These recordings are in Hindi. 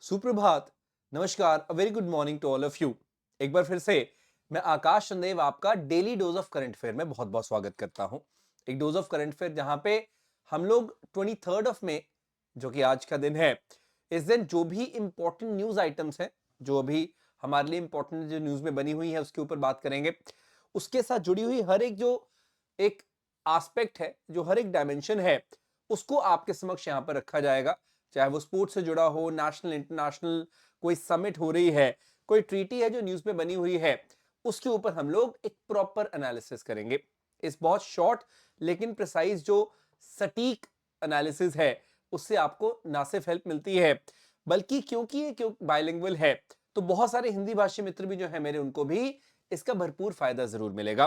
सुप्रभात, नमस्कार, a very good morning to all of you. एक बार फिर से मैं आकाश चंदेव आपका daily dose of current affair में बहुत-बहुत स्वागत करता हूं। एक डोज ऑफ करंट अफेयर जहां पे हम लोग 23 ऑफ मई जो कि आज का दिन है, इस दिन जो भी इंपॉर्टेंट न्यूज आइटम्स हैं, जो अभी हमारे लिए इंपॉर्टेंट जो न्यूज में बनी हुई है उसके ऊपर बात करेंगे। उसके साथ जुड़ी हुई हर एक जो एक एस्पेक्ट है, जो हर एक डायमेंशन है, उसको आपके समक्ष यहाँ पर रखा जाएगा। चाहे वो स्पोर्ट्स से जुड़ा हो, नेशनल इंटरनेशनल कोई समिट हो रही है, कोई ट्रीटी है जो न्यूज में बनी हुई है, उसके ऊपर हम लोग एक प्रॉपर एनालिसिस करेंगे। इस बहुत शॉर्ट लेकिन प्रिसाइज जो सटीक एनालिसिस है, उससे आपको ना सिर्फ हेल्प मिलती है, बल्कि क्योंकि ये बाइलिंगुअल है, तो बहुत सारे हिंदी भाषी मित्र भी जो है मेरे, उनको भी इसका भरपूर फायदा जरूर मिलेगा।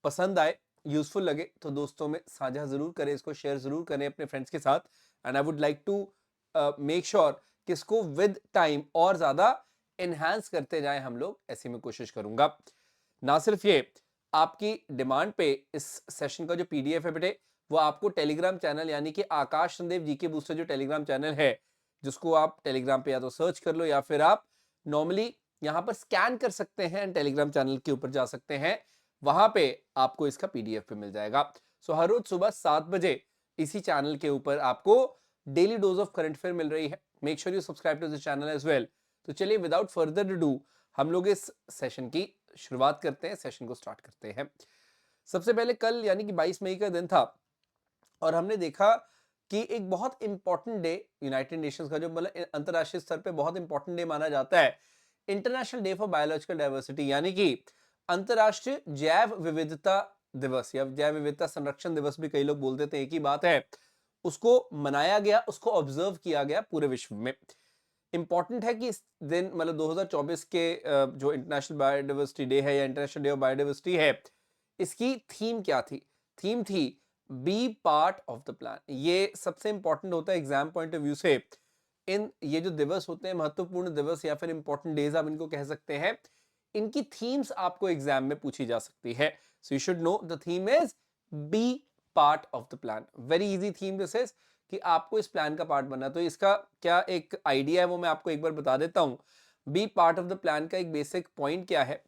पसंद आए, यूजफुल लगे तो दोस्तों में साझा जरूर करें, इसको शेयर जरूर करें अपने फ्रेंड्स के साथ। And I would like to make sure कि इसको विद टाइम और ज्यादा एनहांस करते जाएं हम लोग, ऐसी मैं कोशिश करूंगा। ना सिर्फ ये, आपकी डिमांड पे इस सेशन का जो पीडीएफ है बेटे, वो आपको टेलीग्राम चैनल यानी कि आकाश संदेव जीके बूस्टर जो टेलीग्राम चैनल है, जिसको आप टेलीग्राम पे या तो सर्च कर लो या फिर आप नॉर्मली यहां पर स्कैन कर सकते हैं, टेलीग्राम चैनल के ऊपर जा सकते हैं, वहां पे आपको इसका पीडीएफ पे मिल जाएगा। सो हर रोज सुबह 7 बजे इसी चैनल के ऊपर आपको daily dose of current affair मिल रही है। Make sure you subscribe to the channel as well. तो चलिए विदाउट फर्दर डू हम लोग इस सेशन की शुरुआत करते हैं, सेशन को स्टार्ट करते हैं। सबसे पहले कल यानी कि 22 मई का दिन था और हमने देखा कि एक बहुत इंपॉर्टेंट डे, यूनाइटेड नेशंस का जो मतलब अंतरराष्ट्रीय स्तर पे बहुत इंपॉर्टेंट डे माना जाता है, international day for biological diversity, यानी कि अंतरराष्ट्रीय जैव विविधता दिवस या जैव विविधता संरक्षण दिवस भी कई लोग बोल देते हैं, एक ही बात है। उसको मनाया गया, उसको ऑब्जर्व किया गया पूरे विश्व में। इंपॉर्टेंट है कि इस दिन मतलब 2024 के जो इंटरनेशनल बायोडाइवर्सिटी डे है या इंटरनेशनल डे ऑफ बायोडाइवर्सिटी है, इसकी थीम क्या थी? थीम थी be part of the plan. ये सबसे इंपॉर्टेंट होता है एग्जाम पॉइंट ऑफ व्यू से। इन ये जो दिवस होते हैं, महत्वपूर्ण दिवस या फिर इंपॉर्टेंट डेज आप इनको कह सकते हैं, इनकी थीम्स आपको एग्जाम में पूछी जा सकती है। So you should know the theme is be part of the plan. Very easy theme this is कि आपको इस प्लान का पार्ट बनना। तो इसका क्या एक आइडिया है वो मैं आपको एक बार बता देता हूं। Be part of the plan का एक बेसिक पॉइंट क्या है?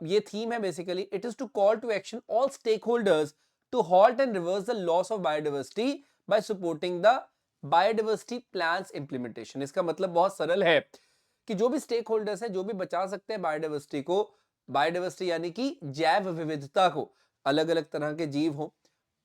ये थीम है basically, it is to call to action all stakeholders to halt and reverse the loss of biodiversity by supporting the biodiversity plans implementation. इसका मतलब बहुत सरल है कि जो भी स्टेक होल्डर्स हैं, जो भी बचा सकते हैं बायोडाइवर्सिटी को, बायोडाइवर्सिटी यानी कि जैव विविधता को, अलग अलग तरह के जीव हो,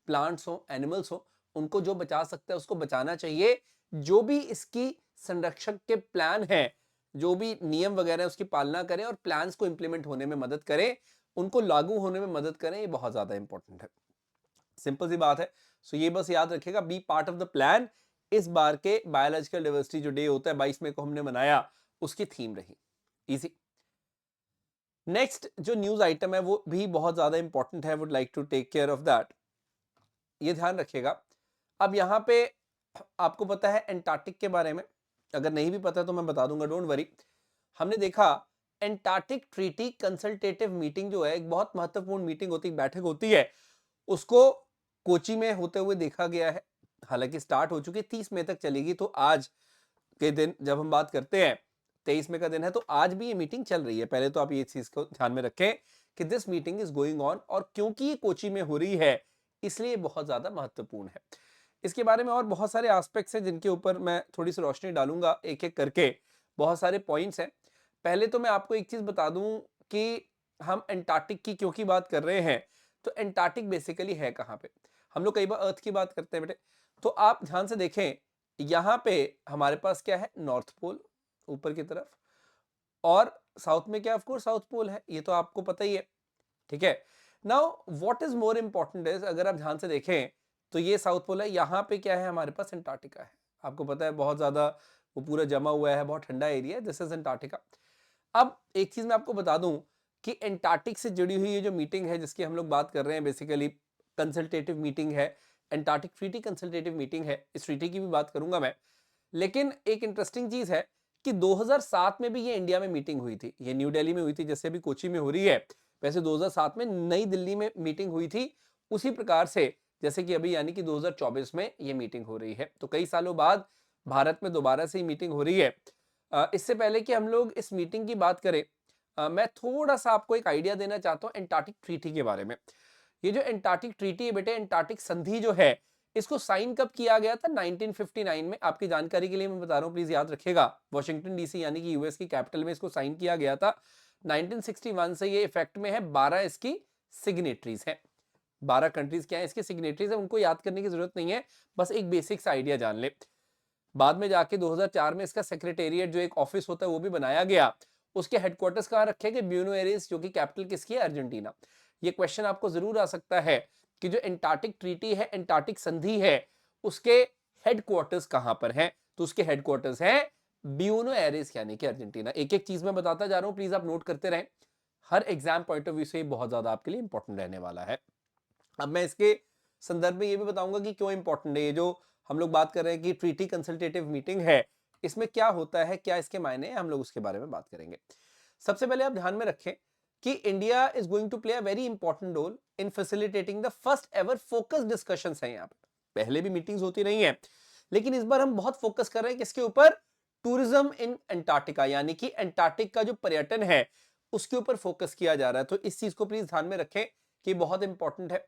प्लांट्स हो, एनिमल्स हो, उनको जो बचा सकता है उसको बचाना चाहिए। जो भी इसकी संरक्षक के प्लान है, जो भी नियम वगैरह उसकी पालना करें और प्लान्स को इंप्लीमेंट होने में मदद करें, उनको लागू होने में मदद करें, ये बहुत ज्यादा इंपॉर्टेंट है। सिंपल सी बात है। सो ये बस याद रखिएगा, be part of the plan इस बार के बायोलॉजिकल डाइवर्सिटी जो डे होता है 22 मई को हमने मनाया, उसकी थीम रही। इजी। नेक्स्ट जो न्यूज आइटम है वो भी बहुत ज्यादा इंपॉर्टेंट है, would like to take care of that. ये ध्यान रखिएगा। अब यहाँ पे आपको पता है एंटार्क्टिक के बारे में, अगर नहीं भी पता तो मैं बता दूंगा, डोंट वरी। हमने देखा एंटार्क्टिक ट्रीटी कंसल्टेटिव मीटिंग जो है, एक बहुत महत्वपूर्ण मीटिंग होती है, बैठक होती है, उसको कोची में होते हुए देखा गया है। हालांकि स्टार्ट हो चुकी है, 30 मई तक चलेगी। तो आज के दिन जब हम बात करते हैं, 23 मई का दिन है, तो आज भी ये मीटिंग चल रही है। पहले तो आप ये चीज को ध्यान में रखें कि this meeting is going on, और क्योंकि ये कोची में हो रही है इसलिए बहुत ज्यादा महत्वपूर्ण है। इसके बारे में और बहुत सारे एस्पेक्ट्स हैं जिनके ऊपर मैं थोड़ी सी रोशनी डालूंगा एक एक करके। बहुत सारे पॉइंट्स हैं। पहले तो मैं आपको एक चीज बता दूं कि हम एंटार्क्टिक की क्योंकि बात कर रहे हैं, तो एंटार्क्टिक बेसिकली है कहाँ पे? हम लोग कई बार अर्थ की बात करते हैं बेटे, तो आप ध्यान से देखें, यहाँ पे हमारे पास क्या है? नॉर्थ पोल ऊपर की तरफ, और साउथ में क्या? ऑफ कोर्स साउथ पोल है, ये तो आपको पता ही है। ठीक है। Now what is more important is, अगर आप ध्यान से देखें तो ये साउथ पोल है, यहाँ पे क्या है? हमारे पास अंटार्कटिका है। आपको पता है बहुत ज्यादा वो पूरा जमा हुआ है, बहुत ठंडा एरिया है, दिस इज अंटार्कटिका। अब एक चीज मैं आपको बता दूं कि एंटार्क्टिक से जुड़ी हुई ये जो मीटिंग है जिसकी हम लोग बात कर रहे हैं, बेसिकली कंसल्टेटिव मीटिंग है, एंटार्क्टिक ट्रीटी कंसल्टेटिव मीटिंग है। इस ट्रीटी की भी बात करूंगा मैं। लेकिन एक इंटरेस्टिंग चीज है कि 2007 में भी ये इंडिया में मीटिंग हुई थी, ये न्यू दिल्ली में हुई थी, जैसे अभी कोची में हो रही है, वैसे 2007 में नई दिल्ली में मीटिंग हुई थी, उसी प्रकार से जैसे कि अभी यानी कि 2024 में ये मीटिंग हो रही है। तो कई सालों बाद भारत में दोबारा से ही मीटिंग हो रही है। इससे पहले कि हम लोग इस मीटिंग की बात करें, मैं थोड़ा सा आपको एक आइडिया देना चाहता हूँ एंटार्क्टिक ट्रीटी के बारे में। ये जो एंटार्क्टिक ट्रीटी है बेटे, एंटार्क्टिक संधि जो है, इसको साइन कब किया गया था? 1959 में। आपकी जानकारी के लिए मैं बता रहा हूँ, प्लीज याद रखिएगा। वॉशिंगटन डीसी यानी कि यूएस की कैपिटल में इसको साइन किया गया था। 1961 से ये इफेक्ट में है। 12 इसकी सिग्नेटरीज हैं। 12 कंट्रीज क्या है इसके सिग्नेटरीज है, उनको याद करने की जरूरत नहीं है, बस एक बेसिक सा आइडिया जान ले। बाद में जाके 2004 में इसका सेक्रेटेरिएट जो एक ऑफिस होता है वो भी बनाया गया। उसके हेडक्वार्टर्स कहाँ रखे गए? ब्यूनो एरिस, जो कि कैपिटल किसकी है? अर्जेंटीना। ये क्वेश्चन आपको जरूर आ सकता है कि जो एंटार्क्टिक ट्रीटी है, एंटार्क्टिक संधि है, उसके हेडक्वार्टर्स कहां पर हैं? तो उसके हेडक्वार्टर्स हैं ब्यूनो एरिस यानी कि अर्जेंटीना। एक एक चीज मैं बताता जा रहा हूं, प्लीज आप नोट करते रहें। हर एग्जाम पॉइंट ऑफ व्यू से बहुत ज्यादा आपके लिए इंपॉर्टेंट रहने वाला है। अब मैं इसके संदर्भ में ये भी बताऊंगा कि क्यों इंपॉर्टेंट है। ये जो हम लोग बात कर रहे हैं कि ट्रीटी कंसल्टेटिव मीटिंग है, इसमें क्या होता है, क्या इसके मायने हैं, हम लोग उसके बारे में बात करेंगे। सबसे पहले आप ध्यान में रखें कि India is going to play a very important role in facilitating the first ever focus discussions हैं। यहाँ पे पहले भी मीटिंग्स होती रही हैं, लेकिन इस बार हम बहुत फोकस कर रहे हैं किसके ऊपर? टूरिज्म इन अंटार्कटिका, यानी कि अंटार्कटिक का जो पर्यटन है उसके ऊपर फोकस किया जा रहा है। तो इस चीज को प्लीज ध्यान में रखें कि बहुत इंपॉर्टेंट है।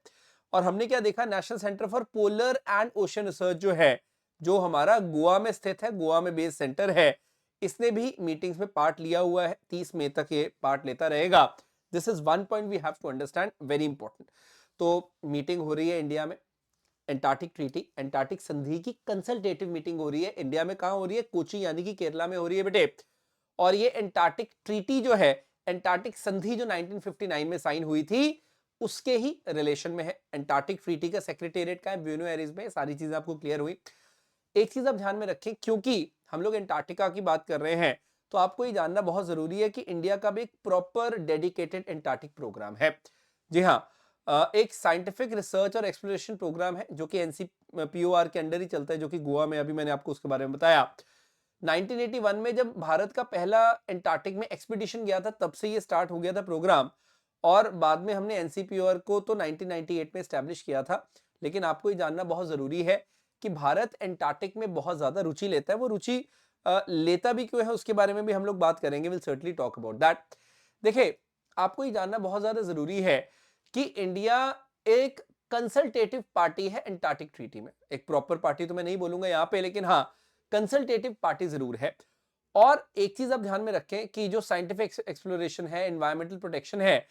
और हमने क्या देखा? National centre for polar and ocean research जो है, जो हमारा गोवा में स्थित है, गोवा में बेस्ड सेंटर है, इसने भी मीटिंग्स में पार्ट लिया हुआ है। 30 मई तक ये पार्ट लेता रहेगा। This is one point we have to understand, very important. तो मीटिंग हो रही है इंडिया में, एंटार्क्टिक ट्रीटी, एंटार्क्टिक संधि की कंसल्टेटिव मीटिंग हो रही है इंडिया में। कहां हो रही है? कोची यानी कि केरला में हो रही है बेटे। और ये एंटार्क्टिक ट्रीटी जो है, एंटार्क्टिक संधि जो 1959 में साइन हुई थी, उसके ही रिलेशन में है। एंटार्क्टिक ट्रीटी का सेक्रेटेरिएट का है? ब्यूनो एरिस में। सारी चीजें आपको क्लियर हुई। एक चीज आप ध्यान में रखें, क्योंकि हम लोग एंटार्क्टिका की बात कर रहे हैं, तो आपको ये जानना बहुत जरूरी है कि इंडिया का भी एक प्रॉपर डेडिकेटेड एंटार्क्टिक प्रोग्राम है। जी हाँ, एक साइंटिफिक रिसर्च और एक्सप्लोरेशन प्रोग्राम है जो कि एनसीपीओआर के अंडर ही चलता है, जो कि गोवा में, अभी मैंने आपको उसके बारे में बताया। 1981 में जब भारत का पहला एंटार्क्टिक में एक्सपीडिशन गया था, तब से ये स्टार्ट हो गया था प्रोग्राम। और बाद में हमने एनसीपीओआर को तो 1998 में एस्टैब्लिश किया था। लेकिन आपको ये जानना बहुत जरूरी है कि भारत एंटार्क्टिक में बहुत ज्यादा रुचि लेता है। वो रुचि लेता भी क्यों है, उसके बारे में भी हम लोग बात करेंगे। Will certainly talk about that. देखिए, आपको ये जानना बहुत ज्यादा जरूरी है कि इंडिया एक कंसल्टेटिव पार्टी है एंटार्क्टिक ट्रीटी में। एक प्रॉपर पार्टी तो मैं नहीं बोलूंगा यहाँ पे, लेकिन हाँ, कंसल्टेटिव पार्टी जरूर है। और एक चीज आप ध्यान में रखें कि जो साइंटिफिक एक्सप्लोरेशन है, एनवायरमेंटल प्रोटेक्शन है,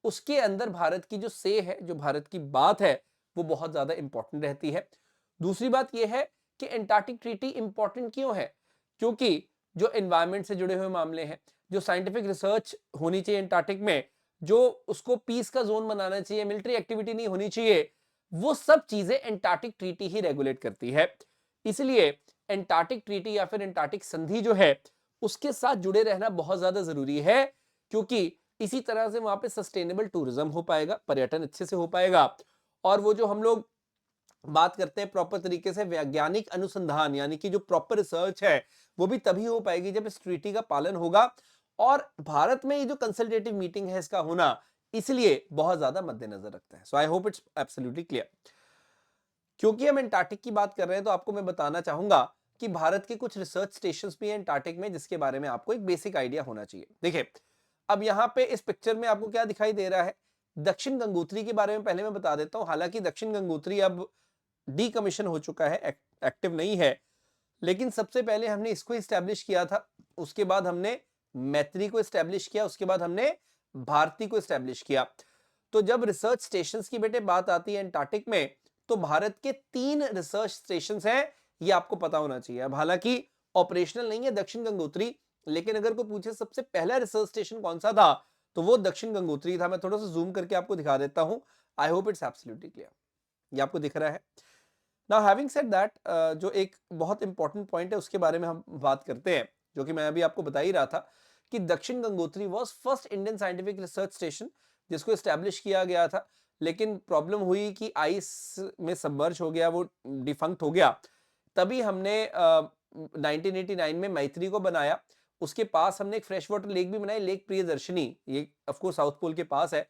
उसके अंदर भारत की जो से है, जो भारत की बात है, वो बहुत ज्यादा इंपॉर्टेंट रहती है। दूसरी बात यह है कि एंटार्क्टिक ट्रीटी इंपॉर्टेंट क्यों है? क्योंकि जो एनवायरमेंट से जुड़े हुए मामले हैं, जो साइंटिफिक रिसर्च होनी चाहिए एंटार्क्टिक में, जो उसको पीस का जोन बनाना चाहिए, मिलिट्री एक्टिविटी नहीं होनी चाहिए, वो सब चीजें एंटार्क्टिक ट्रीटी ही रेगुलेट करती है। इसलिए एंटार्क्टिक ट्रीटी या फिर एंटार्क्टिक संधि जो है, उसके साथ जुड़े रहना बहुत ज्यादा जरूरी है, क्योंकि इसी तरह से वहां पे सस्टेनेबल टूरिज्म हो पाएगा, पर्यटन अच्छे से हो पाएगा। और वो जो हम लोग बात करते हैं प्रॉपर तरीके से वैज्ञानिक अनुसंधान, यानी कि जो प्रॉपर रिसर्च है, वो भी तभी हो पाएगी जब इस ट्रीटी का पालन होगा। और भारत में ये जो कंसल्टेटिव मीटिंग है, इसका होना इसलिए बहुत ज्यादा मद्देनजर रखता है। So I hope it's absolutely clear. क्योंकि हम एंटार्क्टिक की बात कर रहे हैं, तो आपको मैं बताना चाहूंगा कि भारत के कुछ रिसर्च स्टेशंस भी हैं एंटार्क्टिक में, जिसके बारे में आपको एक बेसिक आइडिया होना चाहिए। देखिए, अब यहाँ पे इस पिक्चर में आपको क्या दिखाई दे रहा है? दक्षिण गंगोत्री के बारे में पहले मैं बता देता हूँ। हालांकि दक्षिण गंगोत्री अब डीकमीशन हो चुका है, एक्टिव नहीं है, लेकिन सबसे पहले हमने इसको इस्टेब्लिश किया था। उसके बाद हमने मैत्री को इस्टेब्लिश किया, उसके बाद हमने भारती को इस्टेब्लिश किया। तो जब रिसर्च स्टेशंस की बेटे बात आती है एंटार्क्टिक में, तो भारत के 3 रिसर्च स्टेशंस हैं, ये आपको पता होना चाहिए। अब हालांकि ऑपरेशनल नहीं है दक्षिण गंगोत्री, लेकिन अगर कोई पूछे सबसे पहला रिसर्च स्टेशन कौन सा था, तो वो दक्षिण गंगोत्री था। मैं थोड़ा सा जूम करके आपको दिखा देता हूं। आई होप इट्स एब्सोल्युटली क्लियर। ये आपको दिख रहा है। नाउ हैविंग सेड दैट, जो एक बहुत इंपॉर्टेंट पॉइंट है उसके बारे में हम बात करते हैं, जो कि मैं अभी आपको बता ही रहा था कि दक्षिण Gangotri was first Indian scientific research station जिसको एस्टैब्लिश किया गया था। लेकिन प्रॉब्लम हुई कि आइस में सबमर्ज हो गया, वो डिफंक्ट हो गया। तभी हमने 1989 में मैत्री को बनाया। उसके पास हमने एक फ्रेश वाटर लेक भी बनाई, लेक प्रियदर्शनी, ये ऑफ कोर्स साउथ पोल के पास है।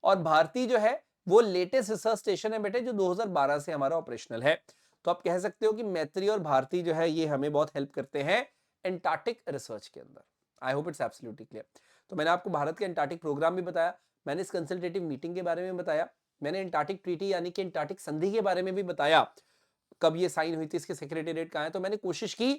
और भारती जो है वो लेटेस्ट रिसर्च स्टेशन है बेटे, जो 2012 से हमारा ऑपरेशनल है। तो आप कह सकते हो कि मैत्री और भारती जो है ये हमें बहुत हेल्प करते हैं एंटार्क्टिक रिसर्च के अंदर। आई होप इट्स एब्सोल्युटली क्लियर। तो मैंने आपको भारत के एंटार्क्टिक प्रोग्राम भी बताया, मैंने इस कंसल्टेटिव मीटिंग के बारे में बताया, मैंने एंटार्क्टिक ट्रीटी यानी कि एंटार्क्टिक संधि के बारे में भी बताया, कब ये साइन हुई थी, इसके सेक्रेटेरिएट कहाँ है। तो मैंने कोशिश की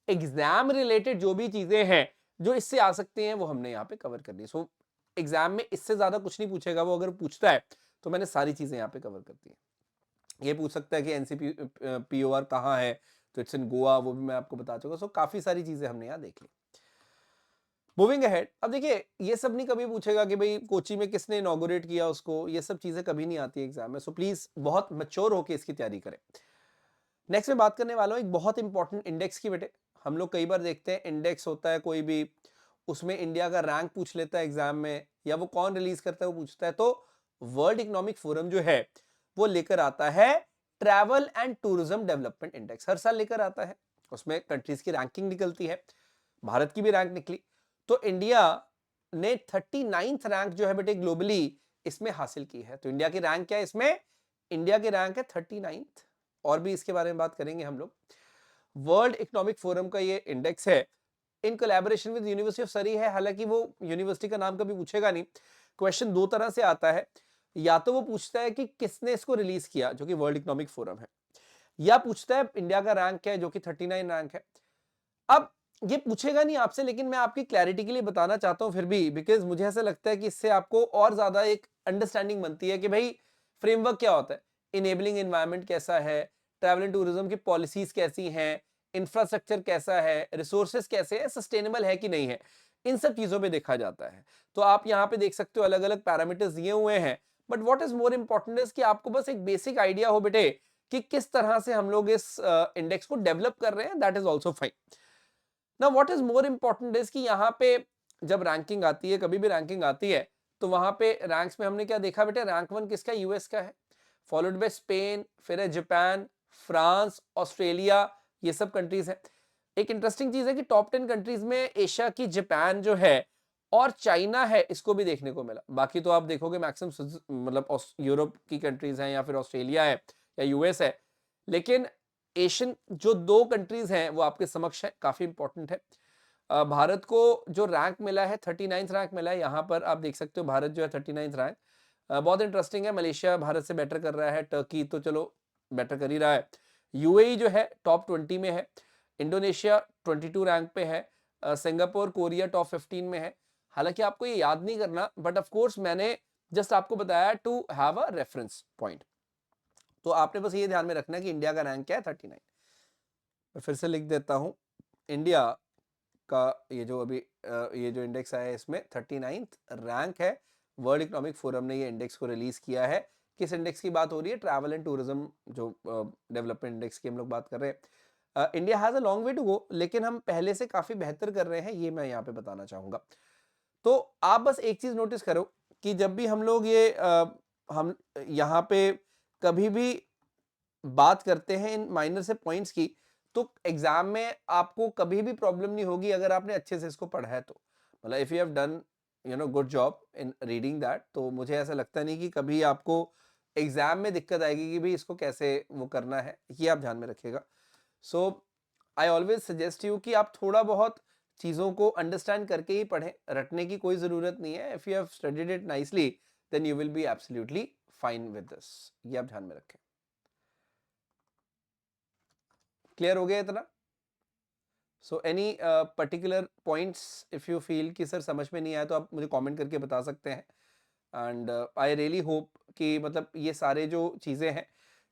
एग्जाम रिलेटेड जो भी चीजें हैं जो इससे आ सकती हैं वो हमने यहाँ पे कवर कर दी। सो एग्जाम में इससे ज्यादा कुछ नहीं पूछेगा, वो अगर पूछता है तो मैंने सारी चीजें यहाँ पे कवर कर दी है। ये पूछ सकता है कि एनसीपी पीओआर कहाँ है, तो इट्स इन गोवा, वो भी मैं आपको बता चुका। सो काफी सारी चीजें हमने यहाँ देख ली। मूविंग अहेड, अब देखिए ये सब नहीं कभी पूछेगा कि भाई कोची में किसने इनॉग्रेट किया उसको, ये सब चीजें कभी नहीं आती एग्जाम में। सो प्लीज बहुत मैच्योर होकर इसकी तैयारी करें। नेक्स्ट में बात करने वाला हूं एक बहुत इंपॉर्टेंट इंडेक्स की। बेटे हम लोग कई बार देखते हैं इंडेक्स होता है कोई भी, उसमें इंडिया का रैंक पूछ लेता है एग्जाम में, या वो कौन रिलीज करता है वो पूछता है। तो वर्ल्ड इकोनॉमिक फोरम जो है वो लेकर आता है travel and tourism development index, हर साल लेकर आता है। उसमें कंट्रीज की रैंकिंग निकलती है, भारत की भी रैंक निकली। तो इंडिया ने 39th रैंक जो है बेटे ग्लोबली इसमें हासिल की है। तो इंडिया की रैंक क्या है इसमें, इंडिया की रैंक है 39th। और भी इसके बारे में बात करेंगे हम लोग। वर्ल्ड इकोनॉमिक फोरम का ये इंडेक्स है, in collaboration with university of सरी है। हालांकि वो यूनिवर्सिटी का नाम कभी पूछेगा नहीं। क्वेश्चन दो तरह से आता है, या तो वो पूछता है कि किसने इसको रिलीज किया जो कि वर्ल्ड इकोनॉमिक फोरम है, या पूछता है इंडिया का रैंक क्या है जो कि 39 रैंक है। अब ये पूछेगा नहीं आपसे, लेकिन मैं आपकी क्लैरिटी के लिए बताना चाहता हूं फिर भी, बिकॉज मुझे ऐसा लगता है कि इससे आपको और ज्यादा एक अंडरस्टैंडिंग बनती है कि भाई फ्रेमवर्क क्या होता है, इनेबलिंग एनवायरनमेंट कैसा है, ट्रैवल एंड टूरिज्म की पॉलिसीज कैसी हैं, इंफ्रास्ट्रक्चर कैसा है, रिसोर्सेज कैसे है, सस्टेनेबल है कि नहीं है, इन सब चीजों पे देखा जाता है। तो आप यहाँ पे देख सकते हो अलग अलग पैरामीटर्स दिए हुए हैं, but what is more important is कि आपको बस एक बेसिक आइडिया हो बेटे कि किस तरह से हम लोग इस इंडेक्स को डेवलप कर रहे हैं, that is also fine. Now what is more important is कि यहाँ पे जब रैंकिंग आती है, कभी भी रैंकिंग आती है, तो वहां पे रैंक्स में हमने क्या देखा बेटे, रैंक 1 किसका, यूएस का है, फॉलोड बाय स्पेन, फिर है जापान, फ्रांस, ऑस्ट्रेलिया, ये सब कंट्रीज हैं। एक इंटरेस्टिंग चीज है कि टॉप 10 कंट्रीज में एशिया की जापान जो है और चाइना है, इसको भी देखने को मिला। बाकी तो आप देखोगे मैक्सिमम मतलब यूरोप की कंट्रीज हैं, या फिर ऑस्ट्रेलिया है, या यूएस है। लेकिन एशियन जो दो कंट्रीज हैं वो आपके समक्ष है, काफी इंपॉर्टेंट है। भारत को जो रैंक मिला है 39th रैंक मिला है, यहाँ पर आप देख सकते हो भारत जो है 39th रैंक। बहुत इंटरेस्टिंग है, मलेशिया भारत से बेटर कर रहा है, टर्की तो चलो बेटर कर ही रहा है, यूएई जो है टॉप 20 में है, इंडोनेशिया 22 रैंक पे है, सिंगापुर कोरिया टॉप 15 में है। हालांकि आपको ये याद नहीं करना, बट ऑफ कोर्स मैंने जस्ट आपको बताया to have a reference point. तो आपने बस ये ध्यान में रखना है कि इंडिया का रैंक क्या है 39। मैं फिर से लिख देता हूं, इंडिया का ये जो अभी ये जो इंडेक्स आया है इसमें 39th रैंक है। वर्ल्ड इकोनॉमिक फोरम ने ये इंडेक्स को रिलीज किया है। किस इंडेक्स की बात हो रही है, ट्रैवल एंड टूरिज्म जो डेवलपमेंट इंडेक्स की हम लोग बात कर रहे हैं। India has a long way to go, लेकिन हम पहले से काफी बेहतर कर रहे हैं, ये मैं यहाँ पे बताना चाहूंगा। तो आप बस एक चीज नोटिस करो कि जब भी हम लोग ये हम यहाँ पे कभी भी बात करते हैं इन माइनर से पॉइंट्स की, तो एग्जाम में आपको कभी भी प्रॉब्लम नहीं होगी अगर आपने अच्छे से इसको पढ़ा है तो। मतलब if you have done good job in reading that, तो मुझे ऐसा लगता नहीं कि कभी आपको एग्जाम में दिक्कत आएगी कि भाई इसको कैसे वो करना है, ये आप ध्यान में रखिएगा। सो आई ऑलवेज सजेस्ट यू कि आप थोड़ा बहुत चीज़ों को अंडरस्टैंड करके ही पढ़ें, रटने की कोई ज़रूरत नहीं है। If you have studied it nicely then you will be absolutely fine with this, ये आप ध्यान में रखें। क्लियर हो गया इतना? So any particular points if you feel कि सर समझ में नहीं आया, तो आप मुझे कमेंट करके बता सकते हैं। एंड आई रियली होप कि मतलब ये सारे जो चीज़ें हैं,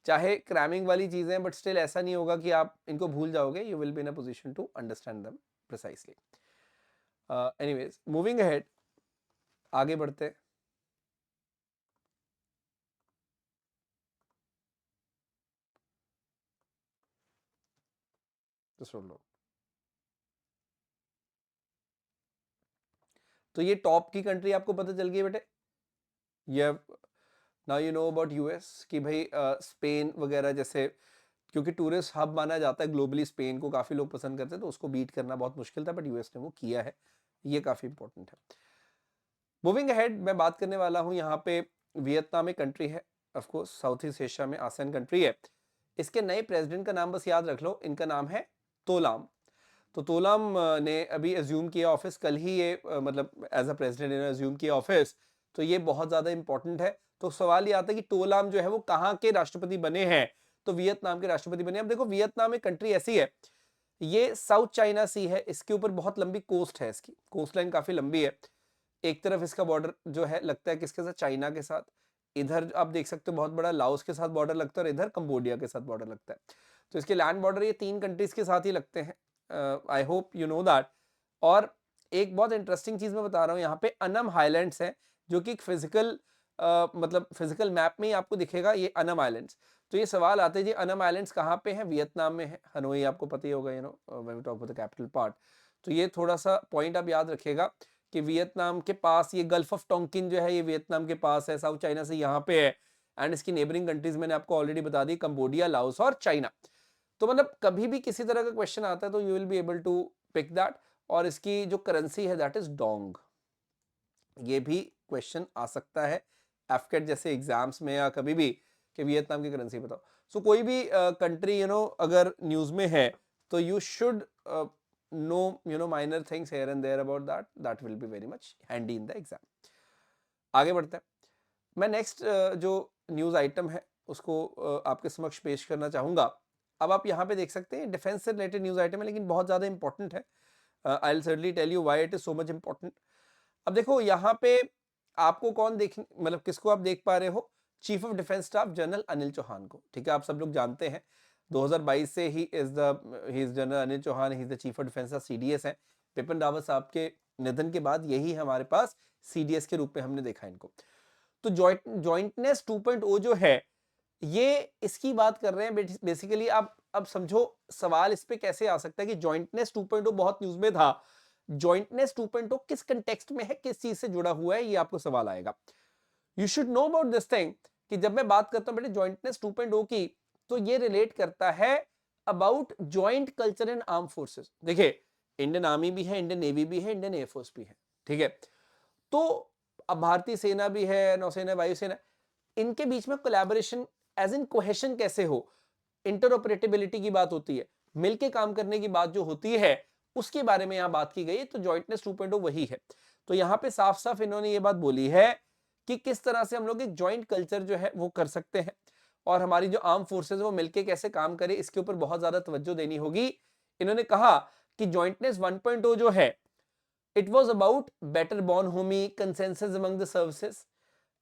चाहे क्रैमिंग वाली चीज़ें हैं, बट स्टिल ऐसा नहीं होगा कि आप इनको भूल जाओगे। You will be in a position to understand them precisely. Anyways moving ahead, आगे बढ़ते हैं। तो सुन लो, तो ये टॉप की कंट्री आपको पता चल गई बेटे। ये now you know about US कि भाई स्पेन वगैरह जैसे, क्योंकि टूरिस्ट हब माना जाता है ग्लोबली, स्पेन को काफ़ी लोग पसंद करते हैं, तो उसको बीट करना बहुत मुश्किल था, बट यूएस ने वो किया है, ये काफ़ी इंपॉर्टेंट है। मूविंग अहेड, मैं बात करने वाला हूँ यहाँ पे वियतनाम एक कंट्री है, of course south east Asia में आसियान कंट्री है। इसके नए प्रेसिडेंट का नाम बस याद रख लो, इनका नाम है तोलाम। तो तोलाम ने अभी एज्यूम किया ऑफिस, कल ही ये मतलब एज अ प्रेसिडेंट इन्होंने एज्यूम किया ऑफिस, तो ये बहुत ज्यादा इंपॉर्टेंट है। तो सवाल ये आता है कि तोलाम जो है वो कहाँ के राष्ट्रपति बने हैं, तो वियतनाम के राष्ट्रपति बने। अब देखो वियतनाम एक कंट्री ऐसी है, ये साउथ चाइना सी है, इसके ऊपर बहुत लंबी कोस्ट है, इसकी कोस्ट लाइन काफी लंबी है। एक तरफ इसका बॉर्डर जो है लगता है किसके साथ, चाइना के साथ। इधर आप देख सकते हो बहुत बड़ा लाओस के साथ बॉर्डर लगता है और इधर कंबोडिया के साथ बॉर्डर लगता है। तो इसके लैंड बॉर्डर ये 3 कंट्रीज के साथ ही लगते हैं। I hope you know that. और एक बहुत इंटरेस्टिंग चीज मैं बता रहा हूँ, यहाँ पे अनम हाईलैंड्स हैं, जो कि एक फिजिकल मतलब फिजिकल मैप में ही आपको दिखेगा ये अनम आइलैंड्स। तो ये सवाल आते हैं जी अनम आइलैंड्स कहाँ पे हैं, वियतनाम में है, हनोई आपको पता ही होगा, you know when we talk about the capital part. तो ये थोड़ा सा पॉइंट आप याद रखिएगा कि वियतनाम के पास ये गल्फ ऑफ टोंकिन जो है ये वियतनाम के पास है, साउथ चाइना से यहाँ पे है। एंड इसकी नेबरिंग कंट्रीज मैंने आपको ऑलरेडी बता दी, कंबोडिया, लाओस और चाइना। तो मतलब कभी भी किसी तरह का क्वेश्चन आता है तो you will be able to pick that. और इसकी जो करेंसी है दैट इज डोंग। ये भी क्वेश्चन आ सकता है एफकेट जैसे एग्जाम्स में या कभी भी कि वियतनाम की करेंसी बताओ। सो कोई भी कंट्री अगर न्यूज में है तो you should know minor things here and there about that will be very much handy in the exam. आगे बढ़ते हैं। मैं नेक्स्ट जो न्यूज आइटम है उसको आपके समक्ष पेश करना चाहूंगा। अब आप यहाँ पे देख सकते हैं डिफेंस से रिलेटेड न्यूज आइटम है, लेकिन बहुत ज्यादा इंपॉर्टेंट है। I will certainly tell you why it is so much important. अब देखो यहाँ पे आपको कौन देख, मतलब किसको आप देख पा रहे हो, chief of defence staff general Anil Chauhan को। ठीक है, आप सब लोग जानते हैं 2022 से ही is general Anil Chauhan, he is the chief of defence, CDS है। बिपिन रावत साहब के निधन के बाद यही हमारे पास सीडीएस के रूप में हमने देखा इनको। तो जॉइंटनेस 2.0 जो है ये इसकी बात कर रहे हैं बेसिकली। आप अब समझो सवाल इस पे कैसे आ सकता है कि जॉइंटनेस 2.0 बहुत न्यूज में था, जॉइंटनेस 2.0 किस कंटेक्स्ट में है, किस चीज से जुड़ा हुआ है, ये आपको सवाल आएगा। You should know about this thing कि जब मैं बात करता हूं बेटे जॉइंटनेस 2.0 की, तो ये रिलेट करता है about joint culture in arm forces. देखिए इंडियन आर्मी भी है, इंडियन नेवी भी है, इंडियन एयरफोर्स भी है। ठीक है, तो अब भारतीय सेना भी है, नौसेना, वायुसेना, इनके बीच में कोलैबोरेशन एज इन कोहेशन कैसे हो, इंटरऑपरेटेबिलिटी की बात होती है, मिलके काम करने की बात जो होती है, उसके बारे में यहां बात की गई। तो जॉइंटनेस 2.0 वही है। तो यहां पे साफ साफ इन्होंने ये बात बोली है कि किस तरह से हम लोग एक जॉइंट कल्चर जो है वो कर सकते हैं, और हमारी जो आर्म फोर्सेज है वो मिलके कैसे काम करे, इसके ऊपर बहुत ज्यादा तवज्जो देनी होगी। इन्होंने कहा कि जॉइंटनेस 1.0 जो है it was about better bonhomie consensus among the services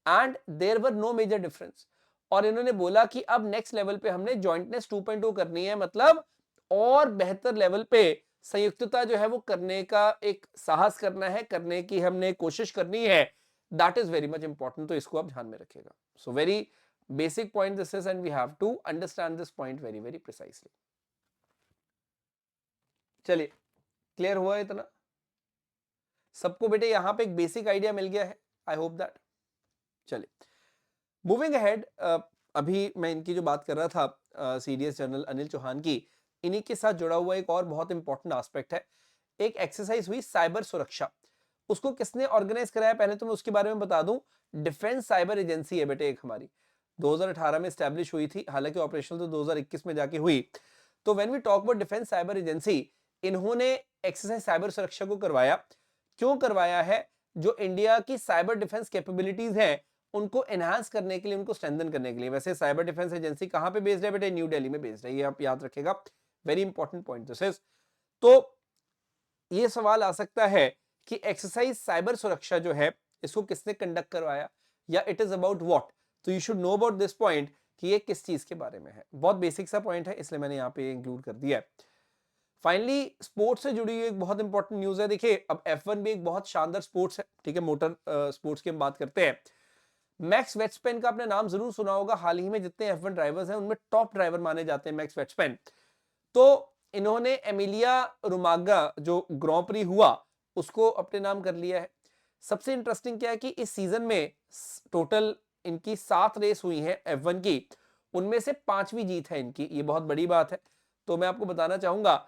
and there were no major difference। और इन्होंने बोला कि अब नेक्स्ट लेवल पे हमने जॉइंटनेस 2.0 करनी है, मतलब और बेहतर लेवल पे संयुक्तता जो है वो करने का एक साहस करना है, करने की हमने कोशिश करनी है। That is very much important, तो इसको आप ध्यान में रखिएगा। So very basic point this is and we have to understand this point very very precisely. चलिए, क्लियर हुआ इतना सबको बेटे, यहां पे एक बेसिक आइडिया मिल गया है, आई होप दैट। चलिए मूविंग अहेड, अभी मैं इनकी जो बात कर रहा था सीडीएस जनरल अनिल चौहान की, इन्हीं के साथ जुड़ा हुआ एक और बहुत इंपॉर्टेंट एस्पेक्ट है। एक एक्सरसाइज हुई साइबर सुरक्षा, उसको किसने ऑर्गेनाइज कराया, पहले तो मैं उसके बारे में बता दूं। डिफेंस साइबर एजेंसी है बेटे एक हमारी, 2018 में स्टैब्लिश हुई थी, हालांकि ऑपरेशनल तो 2021 में जाके हुई। तो when we talk about defence cyber agency, इन्होंने एक्सरसाइज साइबर सुरक्षा को करवाया। क्यों करवाया है, जो इंडिया की साइबर डिफेंस कैपेबिलिटीज हैं उनको एनहांस करने के लिए, उनको स्ट्रेंथन करने के लिए। वैसे साइबर डिफेंस एजेंसी कहां पे बेस्ड है बेटे, न्यू दिल्ली में बेस्ड है, ये आप याद रखिएगा, very important point this is. तो ये सवाल आ सकता है कि एक्सरसाइज साइबर सुरक्षा जो है इसको किसने कंडक्ट करवाया, या इट इज अबाउट व्हाट। तो you should know about this point कि ये किस चीज के बारे में है। बहुत बेसिक सा पॉइंट है, इसलिए मैंने यहाँ पे इंक्लूड कर दिया है। फाइनली स्पोर्ट्स से जुड़ी हुई एक बहुत इंपॉर्टेंट न्यूज है। देखिए अब F1 भी एक बहुत शानदार स्पोर्ट्स है, ठीक है, मोटर स्पोर्ट्स की हम बात करते हैं। मैक्स वेट्सपेन का आपने नाम जरूर सुना होगा, हाल ही में जितने F1 ड्राइवर्स हैं उनमें टॉप ड्राइवर माने जाते हैं मैक्स वेट्सपेन। तो इन्होंने एमिलिया रोमागा जो ग्रॉ प्री हुआ उसको अपने नाम कर लिया है। सबसे इंटरेस्टिंग क्या है कि इस सीजन में टोटल इनकी 7 रेस हुई हैं F1 की, उनमें से 5वीं जीत है इनकी, ये बहुत बड़ी बात है। तो मैं आपको बताना चाहूंगा,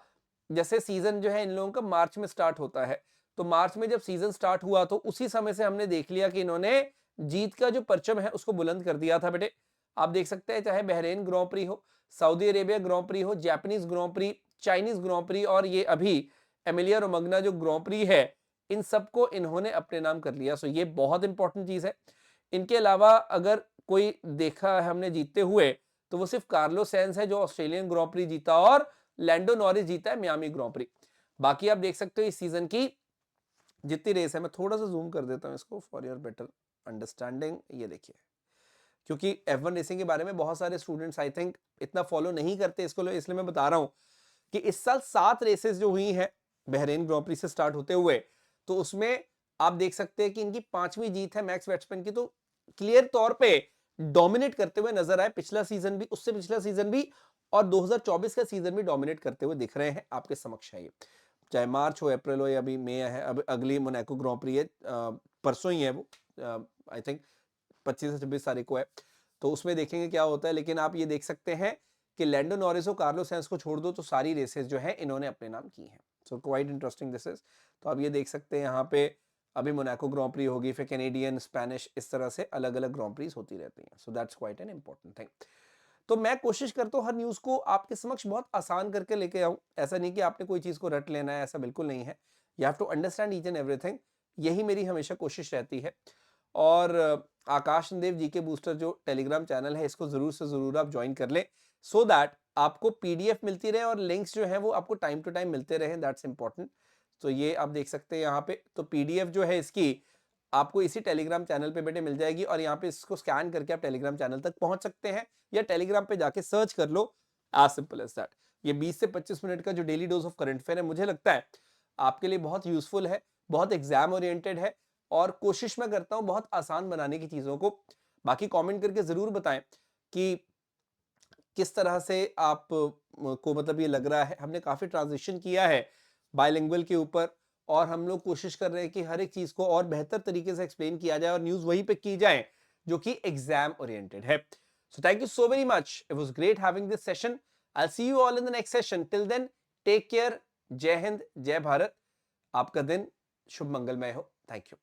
जैसे सीजन जो है इन लोगों का मार्च में स्टार्ट होता है, तो मार्च में जब सीजन स्टार्ट हुआ तो उसी समय से हमने देख लिया कि इन्होंने जीत का जो परचम है उसको बुलंद कर दिया था बेटे। आप देख सकते हैं, चाहे बहरेन ग्रां प्री हो, सऊदी अरेबिया ग्रां प्री हो, जापानीज ग्रां प्री, चाइनीज ग्रां प्री और ये अभी एमिलिया रोमग्ना जो ग्रां प्री है, इन सबको इन्होंने अपने नाम कर लिया। सो ये बहुत इंपॉर्टेंट चीज है। इनके अलावा अगर कोई देखा है हमने जीतते हुए, तो वो सिर्फ कार्लोस सैंज है जो ऑस्ट्रेलियन ग्रां प्री जीता, और लैंडो नॉरिस जीता है मियामी ग्रां प्री। बाकी आप देख सकते हो इस सीजन की जितनी रेस है, मैं थोड़ा सा जूम कर देता हूं इसको फॉर योर बेटर अंडरस्टैंडिंग। ये देखिए, क्योंकि F1 रेसिंग के बारे में बहुत सारे स्टूडेंट्स आई थिंक इतना फॉलो नहीं करते इसको, इसलिए मैं बता रहा हूं कि इस साल 7 रेसेस जो हुई हैं बहरेन ग्रां प्री से स्टार्ट होते हुए, तो उसमें आप देख सकते हैं कि इनकी 5वीं जीत है मैक्स वर्स्टेपन की। तो क्लियर तौर पे डोमिनेट करते हुए नजर आए, पिछला सीजन भी, उससे पिछला सीजन भी, और 2024 का सीजन भी डोमिनेट करते हुए दिख रहे हैं आपके समक्ष है। ये चाहे मार्च हो, अप्रैल हो, या अभी मई है, अब अगली मोनाको ग्रां प्री है, परसों ही है वो, आई थिंक 25 से 26 तारीख को है, तो उसमें देखेंगे क्या होता है। लेकिन आप ये देख सकते हैं कि लैंडो नॉरिस और कार्लोस सैंज को छोड़ दो तो सारी रेसेस जो है इन्होंने अपने नाम की हैं। So quite interesting this is. तो आप ये देख सकते हैं यहाँ पे अभी मोनाको ग्रां प्री होगी, फिर कैनेडियन, स्पेनिश, इस तरह से अलग अलग ग्रां प्रीज होती रहती हैं। So that's quite an important thing. तो मैं कोशिश करता हूँ हर न्यूज को आपके समक्ष बहुत आसान करके लेके आऊं। ऐसा नहीं कि आपने कोई चीज को रट लेना है, ऐसा बिल्कुल नहीं है। You have to understand each and everything. यही मेरी हमेशा कोशिश रहती है। और आकाश चंदेव जी के बूस्टर जो टेलीग्राम चैनल है, इसको जरूर से जरूर आप ज्वाइन कर लें, सो दैट आपको पीडीएफ मिलती रहे और लिंक्स जो है वो आपको टाइम टू टाइम मिलते रहे। That's important. तो ये आप देख सकते हैं यहाँ पे, तो पीडीएफ जो है इसकी आपको इसी टेलीग्राम चैनल पे बेटे मिल जाएगी, और यहाँ पे इसको स्कैन करके आप टेलीग्राम चैनल तक पहुंच सकते हैं, या टेलीग्राम पे जाके सर्च कर लो, एज सिंपल एज दैट। ये 20 से 25 मिनट का जो daily dose of current affair है, मुझे लगता है आपके लिए बहुत यूजफुल है, बहुत एग्जाम ओरिएंटेड है, और कोशिश मैं करता हूं बहुत आसान बनाने की चीजों को। बाकी कमेंट करके जरूर बताएं कि किस तरह से आप को मतलब ये लग रहा है। हमने काफी ट्रांजिशन किया है बायलिंगुअल के ऊपर, और हम लोग कोशिश कर रहे हैं कि हर एक चीज को और बेहतर तरीके से एक्सप्लेन किया जाए और न्यूज वहीं पे की जाए जो कि एग्जाम ओरिएंटेड है। So thank you so very much, it was great having this session. I see you all in the next session. Till then, take care. जय हिंद, जय भारत। आपका दिन शुभ मंगलमय हो। Thank you.